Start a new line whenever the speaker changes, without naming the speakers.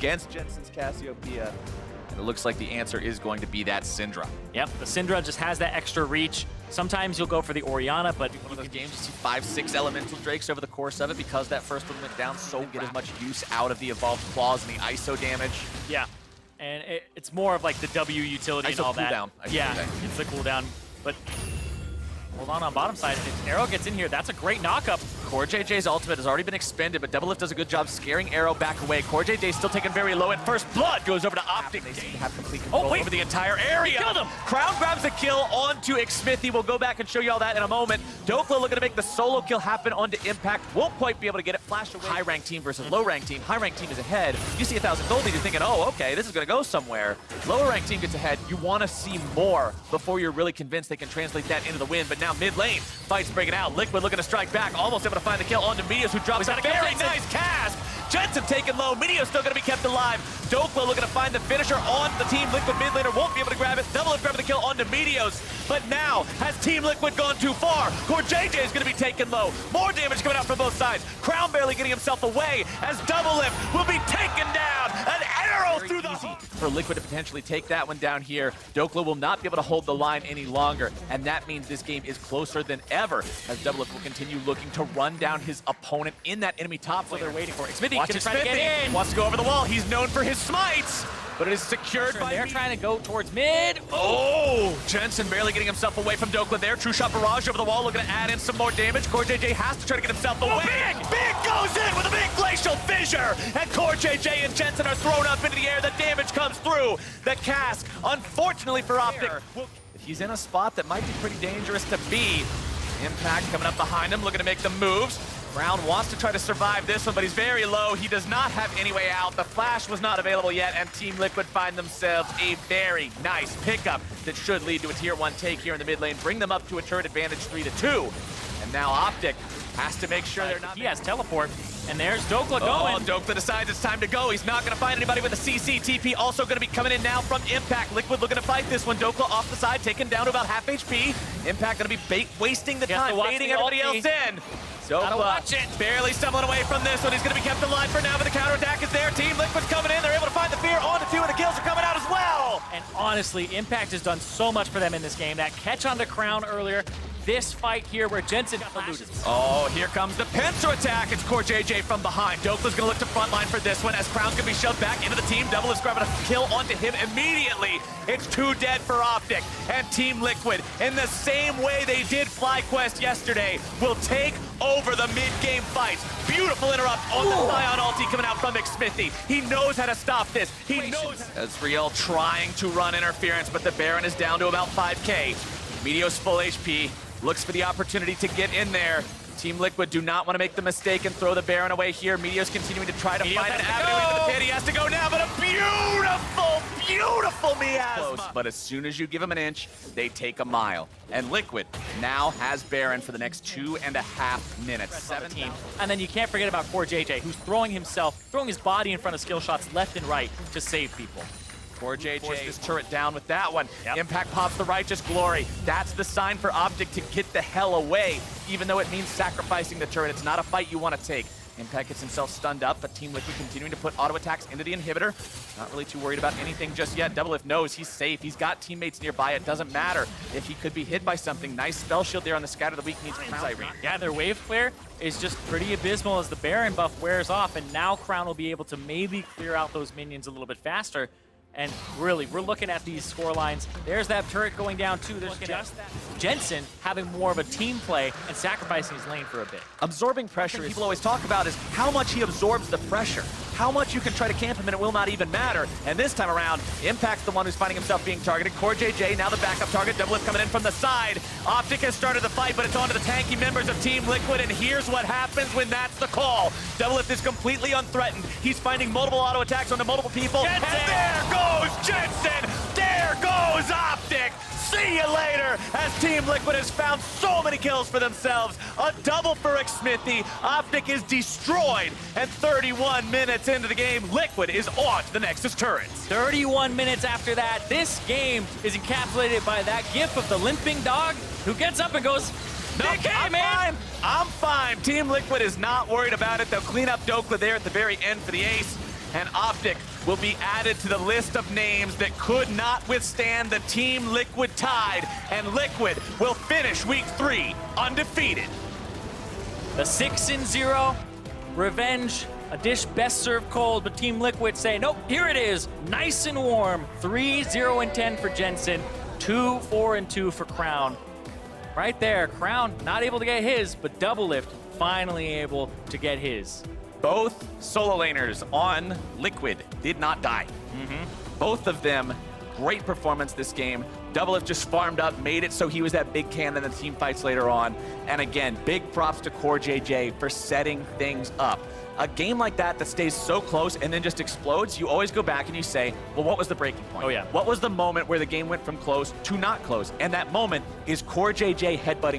against Jensen's Cassiopeia. And it looks like the answer is going to be that Syndra.
Yep, the Syndra just has that extra reach. Sometimes you'll go for the Orianna, but
One of those games, you see 5-6 elemental drakes over the course of it because that first one went down so get as much use out of the evolved claws and the ISO damage.
yeah, and it's more of like the W utility and all that.
Cooldown,
yeah, it's the cooldown, but hold on bottom side. If Arrow gets in here, that's a great knockup.
CoreJJ's ultimate has already been expended, but Doublelift does a good job scaring Arrow back away. CoreJJ still taken very low, and First Blood goes over to Optic. They seem to have complete control over the entire area.
Killed him.
Crown grabs a kill onto Xmithy. We'll go back and show you all that in a moment. Dokla looking to make the solo kill happen onto Impact. Won't quite be able to get it flashed away. High rank team versus low rank team. High rank team is ahead. You see 1,000 gold lead, you're thinking, oh, okay, this is going to go somewhere. Lower rank team gets ahead. You want to see more before you're really convinced they can translate that into the win. But now mid lane, fight's breaking out. Liquid looking to strike back, almost able to find the kill onto Meteos, who drops a very nice cast. Jensen taken low. Meteos still going to be kept alive. Dokla looking to find the finisher on the Team Liquid mid laner. Won't be able to grab it. Doublelift grabbing the kill onto Meteos. But now, has Team Liquid gone too far? CoreJJ is going to be taken low. More damage coming out from both sides. Crown barely getting himself away as Doublelift will be taken down. An arrow through the heart. For Liquid to potentially take that one down here, Dokla will not be able to hold the line any longer. And that means this game is closer than ever as Doublelift will continue looking to run down his opponent in that enemy top lane.
They're waiting for it. Xmithy
Watch
gonna try to get in.
Wants to go over the wall. He's known for his smites, but it is secured by...
They're trying to go towards mid.
Oh! Jensen barely getting himself away from Dokla there. True shot barrage over the wall, looking to add in some more damage. CoreJJ has to try to get himself away. Big goes in with a big glacial fissure, and CoreJJ and Jensen are thrown up into the air. The damage comes through. The cask, unfortunately for Optic, he's in a spot that might be pretty dangerous to be. Impact coming up behind him, looking to make the moves. Brown wants to try to survive this one, but he's very low. He does not have any way out. The flash was not available yet, and Team Liquid find themselves a very nice pickup that should lead to a tier 1 take here in the mid lane, bring them up to a turret advantage 3-2. And now Optic has to make sure they're not...
He has teleport, and there's Dokla going.
Oh, Dokla decides it's time to go. He's not going to find anybody with a CC. TP also going to be coming in now from Impact. Liquid looking to fight this one. Dokla off the side, taken down to about half HP. Impact going to be wasting the time, baiting everybody else in. Dokla barely stumbling away from this one. He's going to be kept alive for now, but the counterattack is there. Team Liquid's coming in. They're able to find the fear onto 2, and the kills are coming out as well.
And honestly, Impact has done so much for them in this game. That catch on the Crown earlier. This fight here where Jensen eluded.
Oh, here comes the pincer attack. It's CoreJJ from behind. Dokla's going to look to frontline for this one as Crown's going to be shoved back into the team. Doublelift's grabbing a kill onto him immediately. It's 2 dead for Optic. And Team Liquid, in the same way they did FlyQuest yesterday, will take over the mid-game fights. Beautiful interrupt on the Scion ulti coming out from Xmithy. He knows how to stop this. He knows. Ezreal trying to run interference, but the Baron is down to about 5k. Meteos full HP. Looks for the opportunity to get in there. Team Liquid do not want to make the mistake and throw the Baron away here. Meteos continuing to try to find an avenue into the pit. He has to go now, but a beautiful miasma. But as soon as you give him an inch, they take a mile. And Liquid now has Baron for the next 2.5 minutes. 17.
And then you can't forget about CoreJJ, who's throwing his body in front of skill shots left and right to save people.
CoreJJ forced this turret down with that one. Impact pops the Righteous Glory. That's the sign for Optic to get the hell away, even though it means sacrificing the turret. It's not a fight you want to take. Impact gets himself stunned up, but Team Liquid continuing to put auto attacks into the inhibitor. Not really too worried about anything just yet. Doublelift knows he's safe. He's got teammates nearby. It doesn't matter if he could be hit by something. Nice spell shield there on the Scatter the Weak needs Crown.
Yeah, their wave clear is just pretty abysmal as the Baron buff wears off, and now Crown will be able to maybe clear out those minions a little bit faster. And really, we're looking at these score lines. There's that turret going down too. There's just that Jensen having more of a team play and sacrificing his lane for a bit.
Absorbing pressure, people always talk about, is how much he absorbs the pressure. How much you can try to camp him and it will not even matter. And this time around, Impact's the one who's finding himself being targeted. CoreJJ now the backup target. Doublelift coming in from the side. Optic has started the fight, but it's onto the tanky members of Team Liquid, and here's what happens when that's the call. Doublelift is completely unthreatened. He's finding multiple auto attacks onto multiple people.
Jensen!
And there goes Jensen! There goes Optic! See you later, as Team Liquid has found so many kills for themselves. A double for Xmithy. Optic is destroyed, and 31 minutes into the game, Liquid is on to the Nexus turrets.
31 minutes after that, this game is encapsulated by that gif of the limping dog who gets up and goes,
I'm fine. Team Liquid is not worried about it. They'll clean up Dokla there at the very end for the ace. and Optic will be added to the list of names that could not withstand the Team Liquid tide, and Liquid will finish Week 3 undefeated.
The 6-0, revenge, a dish best served cold, but Team Liquid say, nope, here it is, nice and warm. 3-0-10 for Jensen, 2-4-2 for Crown. Right there, Crown not able to get his, but Doublelift finally able to get his.
Both solo laners on Liquid did not die. Both of them, great performance this game. Doublelift just farmed up, made it so he was that big can in the team fights later on. And again, big props to Core JJ for setting things up. A game like that stays so close and then just explodes, you always go back and you say, well, what was the breaking point?
Oh, yeah.
What was the moment where the game went from close to not close? And that moment is Core JJ headbutting